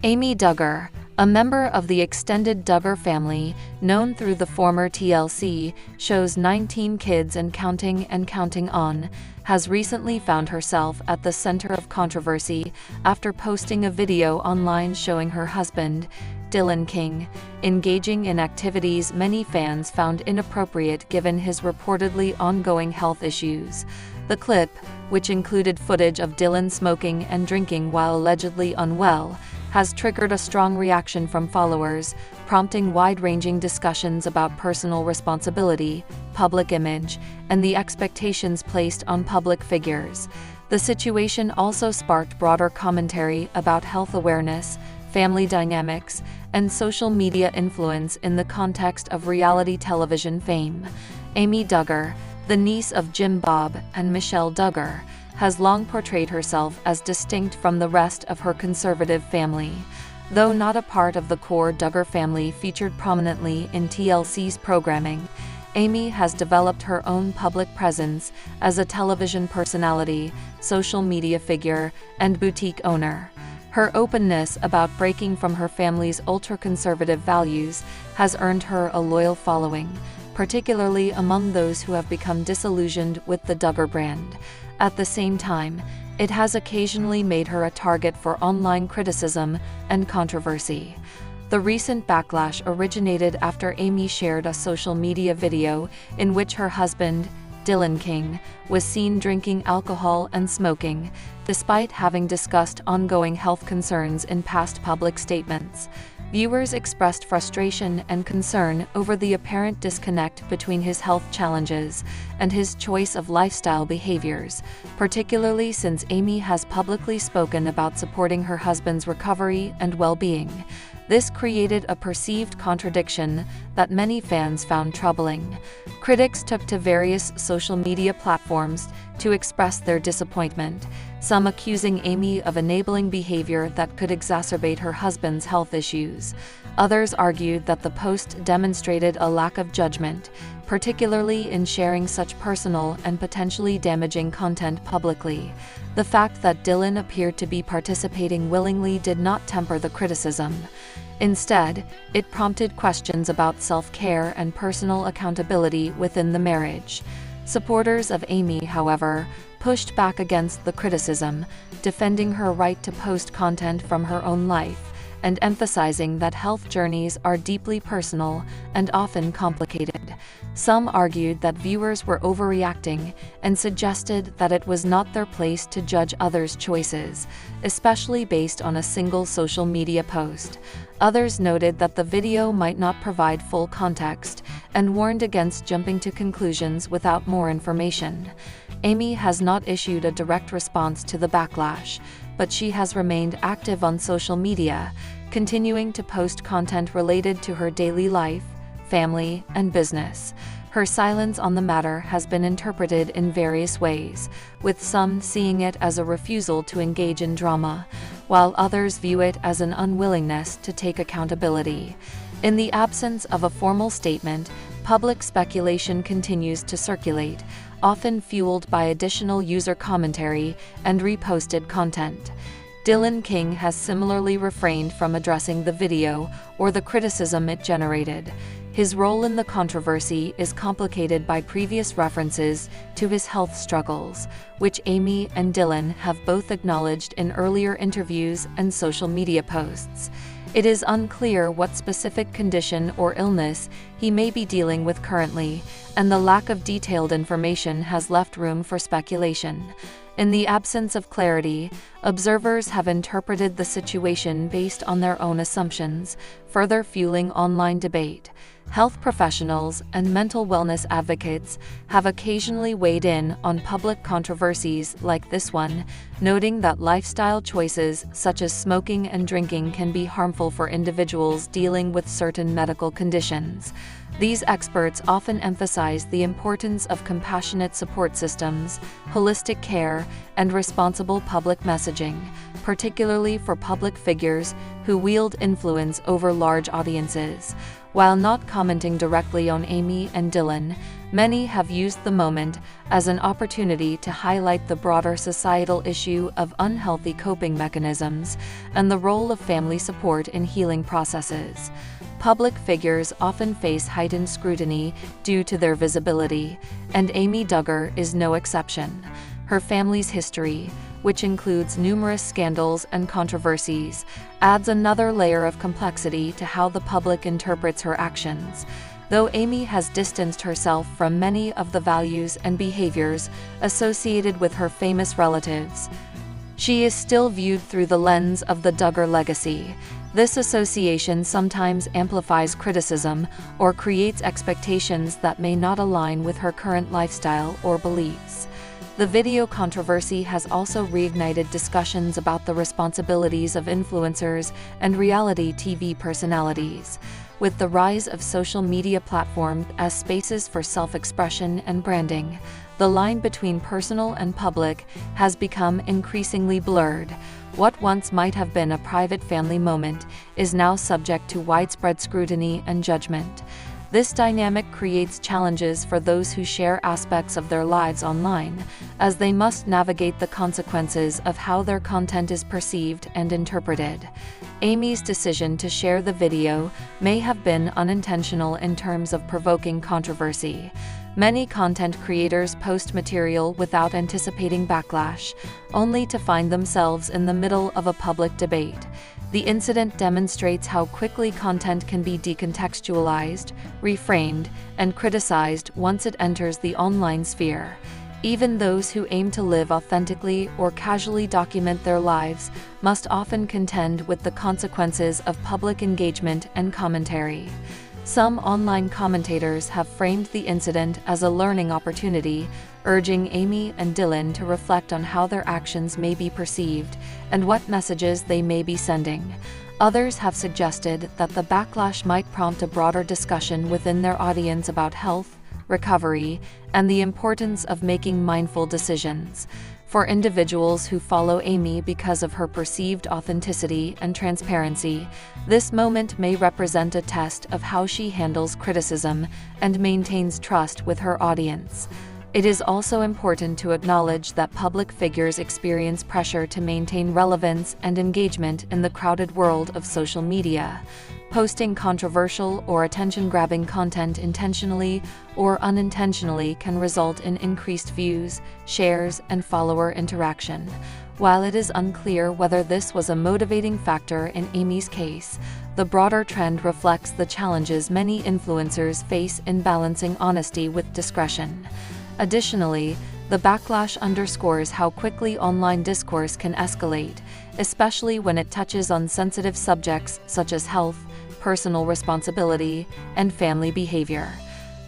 Amy Duggar, a member of the extended Duggar family, known through the former TLC shows 19 Kids and Counting On, has recently found herself at the center of controversy after posting a video online showing her husband, Dillon King, engaging in activities many fans found inappropriate given his reportedly ongoing health issues. The clip, which included footage of Dillon smoking and drinking while allegedly unwell, has triggered a strong reaction from followers, prompting wide-ranging discussions about personal responsibility, public image, and the expectations placed on public figures. The situation also sparked broader commentary about health awareness, family dynamics, and social media influence in the context of reality television fame. Amy Duggar, the niece of Jim Bob and Michelle Duggar, has long portrayed herself as distinct from the rest of her conservative family. Though not a part of the core Duggar family featured prominently in TLC's programming, Amy has developed her own public presence as a television personality, social media figure, and boutique owner. Her openness about breaking from her family's ultra-conservative values has earned her a loyal following, particularly among those who have become disillusioned with the Duggar brand. At the same time, it has occasionally made her a target for online criticism and controversy. The recent backlash originated after Amy shared a social media video in which her husband, Dillon King, was seen drinking alcohol and smoking, despite having discussed ongoing health concerns in past public statements. Viewers expressed frustration and concern over the apparent disconnect between his health challenges and his choice of lifestyle behaviors, particularly since Amy has publicly spoken about supporting her husband's recovery and well-being. This created a perceived contradiction that many fans found troubling. Critics took to various social media platforms to express their disappointment, some accusing Amy of enabling behavior that could exacerbate her husband's health issues. Others argued that the post demonstrated a lack of judgment, particularly in sharing such personal and potentially damaging content publicly. The fact that Dillon appeared to be participating willingly did not temper the criticism. Instead, it prompted questions about self-care and personal accountability within the marriage. Supporters of Amy, however, pushed back against the criticism, defending her right to post content from her own life, and emphasizing that health journeys are deeply personal and often complicated. Some argued that viewers were overreacting and suggested that it was not their place to judge others' choices, especially based on a single social media post. Others noted that the video might not provide full context and warned against jumping to conclusions without more information. Amy has not issued a direct response to the backlash, but she has remained active on social media, continuing to post content related to her daily life, family, and business. Her silence on the matter has been interpreted in various ways, with some seeing it as a refusal to engage in drama, while others view it as an unwillingness to take accountability. In the absence of a formal statement, public speculation continues to circulate, often fueled by additional user commentary and reposted content. Dillon King has similarly refrained from addressing the video or the criticism it generated. His role in the controversy is complicated by previous references to his health struggles, which Amy and Dillon have both acknowledged in earlier interviews and social media posts. It is unclear what specific condition or illness he may be dealing with currently, and the lack of detailed information has left room for speculation. In the absence of clarity, observers have interpreted the situation based on their own assumptions, further fueling online debate. Health professionals and mental wellness advocates have occasionally weighed in on public controversies like this one, noting that lifestyle choices such as smoking and drinking can be harmful for individuals dealing with certain medical conditions. These experts often emphasize the importance of compassionate support systems, holistic care, and responsible public messaging, particularly for public figures who wield influence over large audiences. While not commenting directly on Amy and Dillon, many have used the moment as an opportunity to highlight the broader societal issue of unhealthy coping mechanisms and the role of family support in healing processes. Public figures often face heightened scrutiny due to their visibility, and Amy Duggar is no exception. Her family's history, which includes numerous scandals and controversies, adds another layer of complexity to how the public interprets her actions. Though Amy has distanced herself from many of the values and behaviors associated with her famous relatives, she is still viewed through the lens of the Duggar legacy. This association sometimes amplifies criticism or creates expectations that may not align with her current lifestyle or beliefs. The video controversy has also reignited discussions about the responsibilities of influencers and reality TV personalities. With the rise of social media platforms as spaces for self-expression and branding, the line between personal and public has become increasingly blurred. What once might have been a private family moment is now subject to widespread scrutiny and judgment. This dynamic creates challenges for those who share aspects of their lives online, as they must navigate the consequences of how their content is perceived and interpreted. Amy's decision to share the video may have been unintentional in terms of provoking controversy. Many content creators post material without anticipating backlash, only to find themselves in the middle of a public debate. The incident demonstrates how quickly content can be decontextualized, reframed, and criticized once it enters the online sphere. Even those who aim to live authentically or casually document their lives must often contend with the consequences of public engagement and commentary. Some online commentators have framed the incident as a learning opportunity, urging Amy and Dillon to reflect on how their actions may be perceived and what messages they may be sending. Others have suggested that the backlash might prompt a broader discussion within their audience about health, recovery, and the importance of making mindful decisions. For individuals who follow Amy because of her perceived authenticity and transparency, this moment may represent a test of how she handles criticism and maintains trust with her audience. It is also important to acknowledge that public figures experience pressure to maintain relevance and engagement in the crowded world of social media. Posting controversial or attention-grabbing content intentionally or unintentionally can result in increased views, shares, and follower interaction. While it is unclear whether this was a motivating factor in Amy's case, the broader trend reflects the challenges many influencers face in balancing honesty with discretion. Additionally, the backlash underscores how quickly online discourse can escalate, especially when it touches on sensitive subjects such as health, personal responsibility, and family behavior.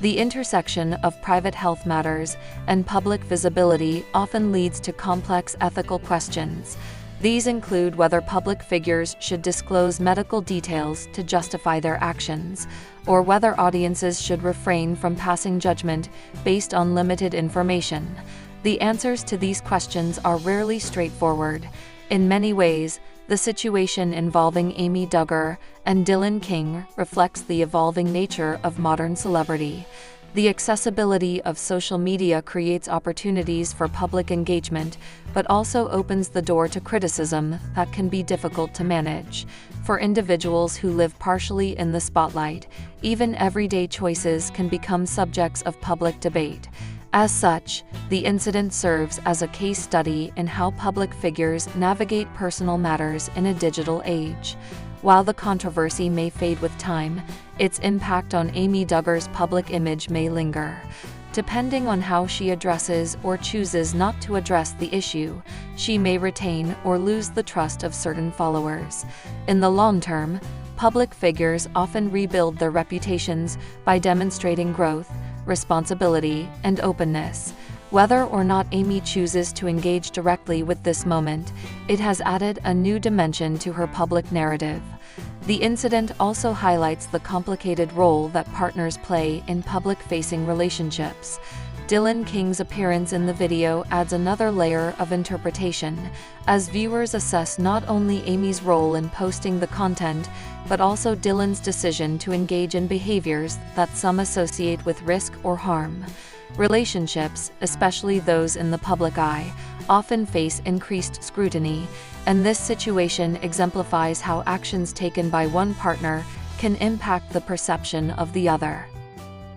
The intersection of private health matters and public visibility often leads to complex ethical questions. These include whether public figures should disclose medical details to justify their actions, or whether audiences should refrain from passing judgment based on limited information. The answers to these questions are rarely straightforward. In many ways, the situation involving Amy Duggar and Dillon King reflects the evolving nature of modern celebrity. The accessibility of social media creates opportunities for public engagement, but also opens the door to criticism that can be difficult to manage. For individuals who live partially in the spotlight, even everyday choices can become subjects of public debate. As such, the incident serves as a case study in how public figures navigate personal matters in a digital age. While the controversy may fade with time, its impact on Amy Duggar's public image may linger. Depending on how she addresses or chooses not to address the issue, she may retain or lose the trust of certain followers. In the long term, public figures often rebuild their reputations by demonstrating growth, responsibility, and openness. Whether or not Amy chooses to engage directly with this moment, it has added a new dimension to her public narrative. The incident also highlights the complicated role that partners play in public-facing relationships. Dillon King's appearance in the video adds another layer of interpretation, as viewers assess not only Amy's role in posting the content, but also Dillon's decision to engage in behaviors that some associate with risk or harm. Relationships, especially those in the public eye, often face increased scrutiny, and this situation exemplifies how actions taken by one partner can impact the perception of the other.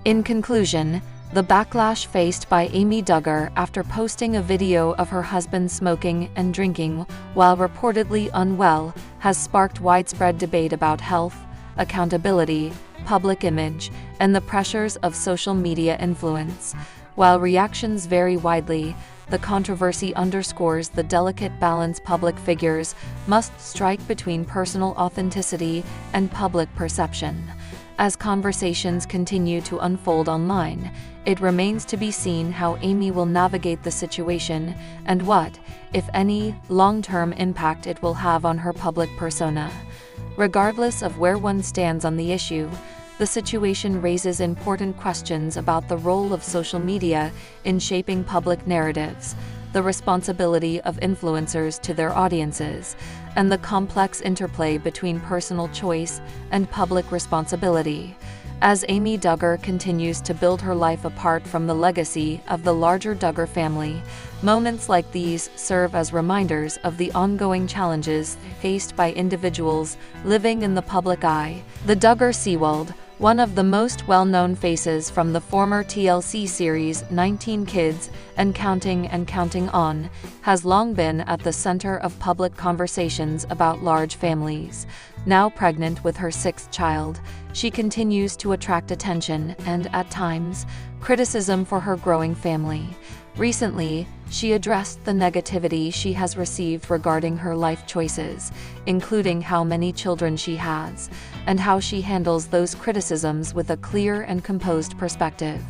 In conclusion, the backlash faced by Amy Duggar after posting a video of her husband smoking and drinking while reportedly unwell has sparked widespread debate about health, accountability, public image, and the pressures of social media influence. While reactions vary widely, the controversy underscores the delicate balance public figures must strike between personal authenticity and public perception. As conversations continue to unfold online, it remains to be seen how Amy will navigate the situation and what, if any, long-term impact it will have on her public persona. Regardless of where one stands on the issue, the situation raises important questions about the role of social media in shaping public narratives, the responsibility of influencers to their audiences, and the complex interplay between personal choice and public responsibility. As Amy Duggar continues to build her life apart from the legacy of the larger Duggar family, moments like these serve as reminders of the ongoing challenges faced by individuals living in the public eye. The Duggar Seewald, one of the most well-known faces from the former TLC series 19 Kids and Counting On, has long been at the center of public conversations about large families. Now pregnant with her sixth child, she continues to attract attention and, at times, criticism for her growing family. Recently, she addressed the negativity she has received regarding her life choices, including how many children she has, and how she handles those criticisms with a clear and composed perspective.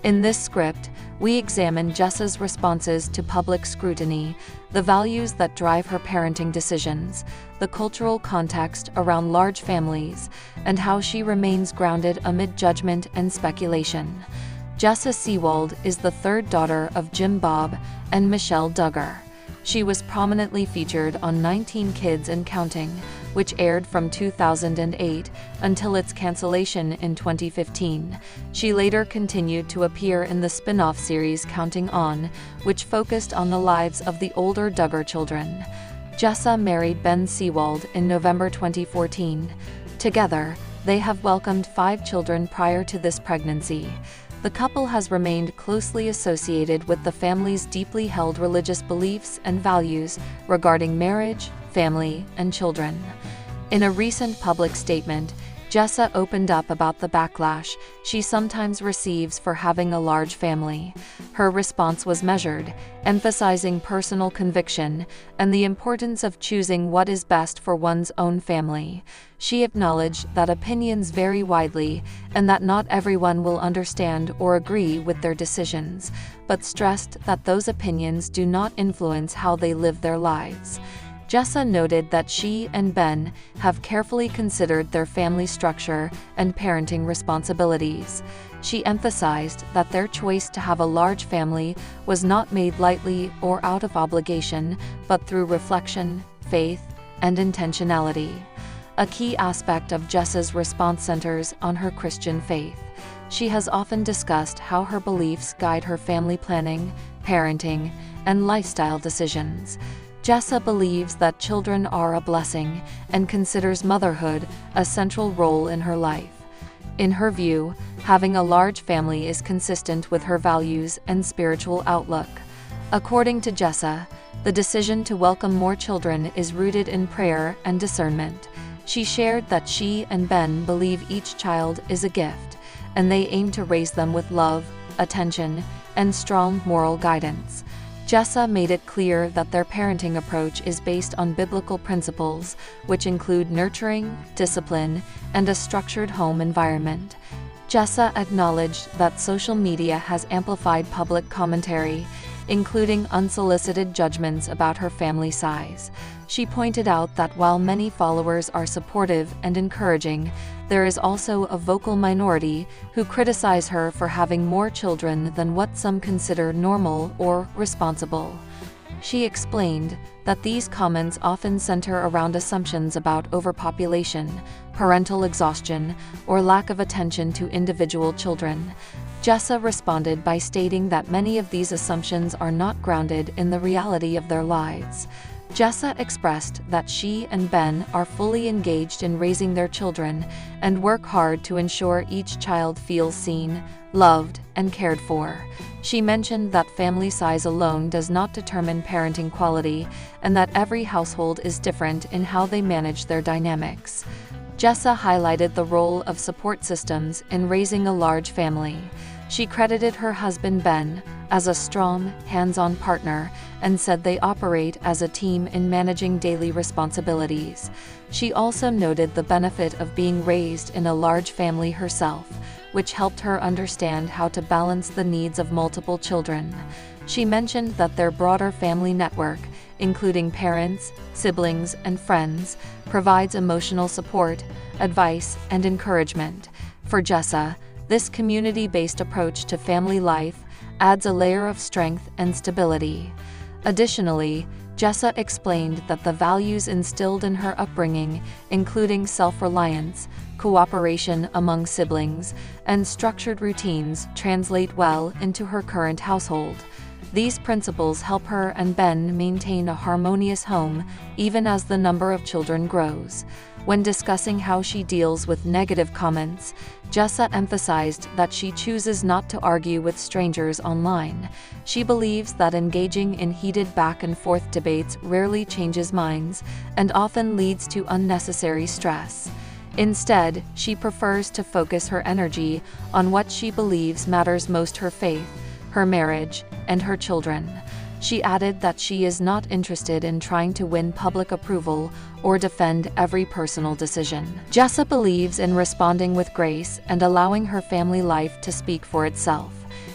In this script, we examine Jessa's responses to public scrutiny, the values that drive her parenting decisions, the cultural context around large families, and how she remains grounded amid judgment and speculation. Jessa Seewald is the third daughter of Jim Bob and Michelle Duggar. She was prominently featured on 19 Kids and Counting, which aired from 2008 until its cancellation in 2015. She later continued to appear in the spin-off series Counting On, which focused on the lives of the older Duggar children. Jessa married Ben Seewald in November 2014. Together, they have welcomed 5 children prior to this pregnancy. The couple has remained closely associated with the family's deeply held religious beliefs and values regarding marriage, family, and children. In a recent public statement, Jessa opened up about the backlash she sometimes receives for having a large family. Her response was measured, emphasizing personal conviction and the importance of choosing what is best for one's own family. She acknowledged that opinions vary widely and that not everyone will understand or agree with their decisions, but stressed that those opinions do not influence how they live their lives. Jessa noted that she and Ben have carefully considered their family structure and parenting responsibilities. She emphasized that their choice to have a large family was not made lightly or out of obligation, but through reflection, faith, and intentionality. A key aspect of Jessa's response centers on her Christian faith. She has often discussed how her beliefs guide her family planning, parenting, and lifestyle decisions. Jessa believes that children are a blessing and considers motherhood a central role in her life. In her view, having a large family is consistent with her values and spiritual outlook. According to Jessa, the decision to welcome more children is rooted in prayer and discernment. She shared that she and Ben believe each child is a gift, and they aim to raise them with love, attention, and strong moral guidance. Jessa made it clear that their parenting approach is based on biblical principles, which include nurturing, discipline, and a structured home environment. Jessa acknowledged that social media has amplified public commentary, including unsolicited judgments about her family size. She pointed out that while many followers are supportive and encouraging, there is also a vocal minority who criticize her for having more children than what some consider normal or responsible. She explained that these comments often center around assumptions about overpopulation, parental exhaustion, or lack of attention to individual children. Jessa responded by stating that many of these assumptions are not grounded in the reality of their lives. Jessa expressed that she and Ben are fully engaged in raising their children and work hard to ensure each child feels seen, loved, and cared for. She mentioned that family size alone does not determine parenting quality, and that every household is different in how they manage their dynamics. Jessa highlighted the role of support systems in raising a large family. She credited her husband Ben as a strong, hands-on partner and said they operate as a team in managing daily responsibilities. She also noted the benefit of being raised in a large family herself, which helped her understand how to balance the needs of multiple children. She mentioned that their broader family network, including parents, siblings, and friends, provides emotional support, advice, and encouragement. For Jessa, this community-based approach to family life adds a layer of strength and stability. Additionally, Jessa explained that the values instilled in her upbringing, including self-reliance, cooperation among siblings, and structured routines, translate well into her current household. These principles help her and Ben maintain a harmonious home, even as the number of children grows. When discussing how she deals with negative comments, Jessa emphasized that she chooses not to argue with strangers online. She believes that engaging in heated back-and-forth debates rarely changes minds and often leads to unnecessary stress. Instead, she prefers to focus her energy on what she believes matters most: her faith, her marriage, and her children. She added that she is not interested in trying to win public approval or defend every personal decision. Jessa believes in responding with grace and allowing her family life to speak for itself.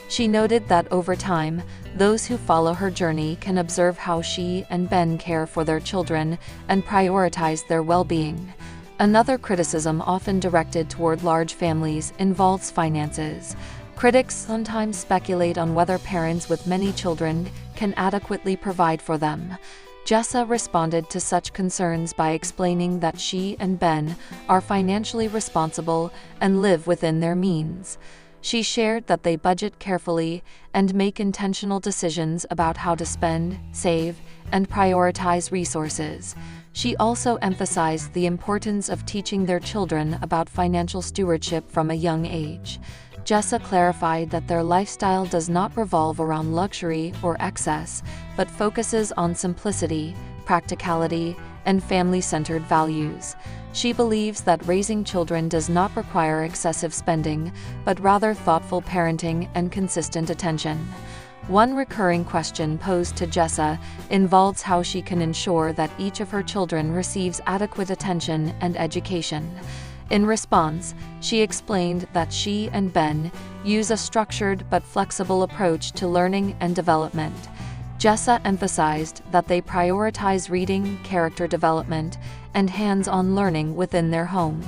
She noted that over time, those who follow her journey can observe how she and Ben care for their children and prioritize their well-being. Another criticism often directed toward large families involves finances. Critics sometimes speculate on whether parents with many children can adequately provide for them. Jessa responded to such concerns by explaining that she and Ben are financially responsible and live within their means. She shared that they budget carefully and make intentional decisions about how to spend, save, and prioritize resources. She also emphasized the importance of teaching their children about financial stewardship from a young age. Jessa clarified that their lifestyle does not revolve around luxury or excess, but focuses on simplicity, practicality, and family-centered values. She believes that raising children does not require excessive spending, but rather thoughtful parenting and consistent attention. One recurring question posed to Jessa involves how she can ensure that each of her children receives adequate attention and education. In response, she explained that she and Ben use a structured but flexible approach to learning and development. Jessa emphasized that they prioritize reading, character development, and hands-on learning within their home.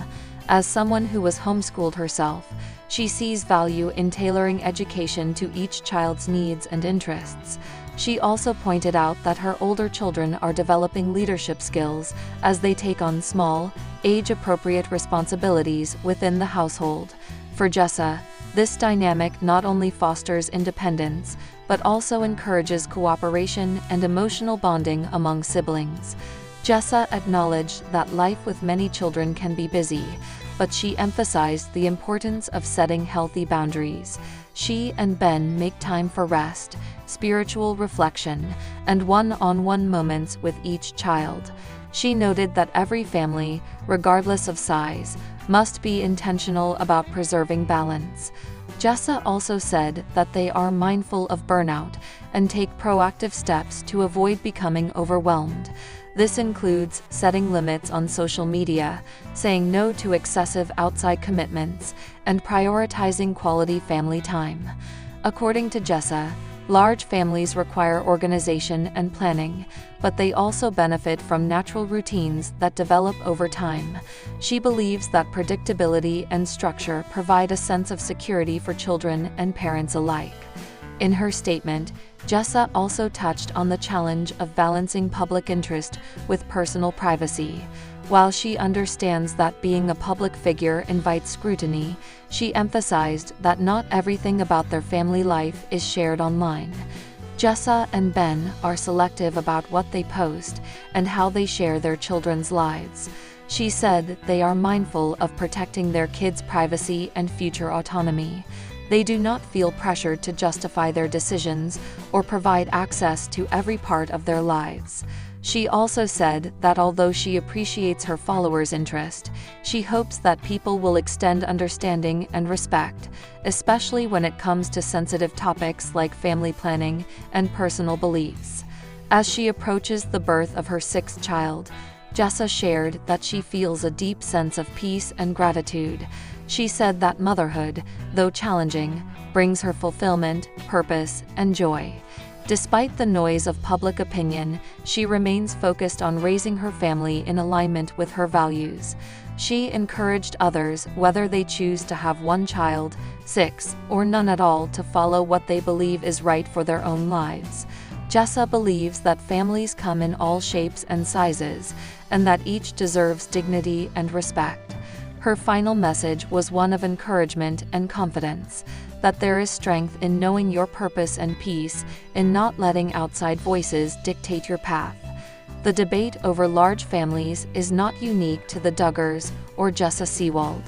As someone who was homeschooled herself, she sees value in tailoring education to each child's needs and interests. She also pointed out that her older children are developing leadership skills as they take on small, age-appropriate responsibilities within the household. For Jessa, this dynamic not only fosters independence, but also encourages cooperation and emotional bonding among siblings. Jessa acknowledged that life with many children can be busy, but she emphasized the importance of setting healthy boundaries. She and Ben make time for rest, spiritual reflection, and one-on-one moments with each child. She noted that every family, regardless of size, must be intentional about preserving balance. Jessa also said that they are mindful of burnout and take proactive steps to avoid becoming overwhelmed. This includes setting limits on social media, saying no to excessive outside commitments, and prioritizing quality family time. According to Jessa, large families require organization and planning, but they also benefit from natural routines that develop over time. She believes that predictability and structure provide a sense of security for children and parents alike. In her statement, Jessa also touched on the challenge of balancing public interest with personal privacy. While she understands that being a public figure invites scrutiny, she emphasized that not everything about their family life is shared online. Jessa and Ben are selective about what they post and how they share their children's lives. She said they are mindful of protecting their kids' privacy and future autonomy. They do not feel pressured to justify their decisions or provide access to every part of their lives. She also said that although she appreciates her followers' interest, she hopes that people will extend understanding and respect, especially when it comes to sensitive topics like family planning and personal beliefs. As she approaches the birth of her sixth child, Jessa shared that she feels a deep sense of peace and gratitude. She said that motherhood, though challenging, brings her fulfillment, purpose, and joy. Despite the noise of public opinion, she remains focused on raising her family in alignment with her values. She encouraged others, whether they choose to have one child, six, or none at all, to follow what they believe is right for their own lives. Jessa believes that families come in all shapes and sizes, and that each deserves dignity and respect. Her final message was one of encouragement and confidence, that there is strength in knowing your purpose and peace in not letting outside voices dictate your path. The debate over large families is not unique to the Duggars or Jessa Seewald.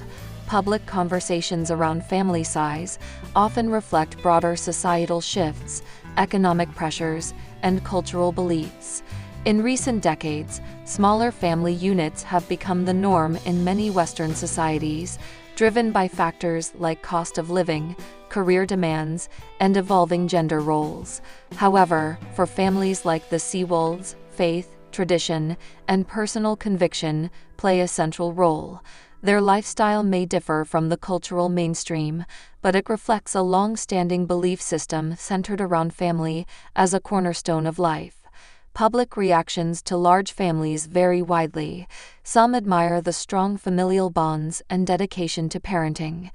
Public conversations around family size often reflect broader societal shifts, economic pressures, and cultural beliefs. In recent decades, smaller family units have become the norm in many Western societies, driven by factors like cost of living, career demands, and evolving gender roles. However, for families like the Seewalds, faith, tradition, and personal conviction play a central role. Their lifestyle may differ from the cultural mainstream, but it reflects a long-standing belief system centered around family as a cornerstone of life. Public reactions to large families vary widely. Some admire the strong familial bonds and dedication to parenting.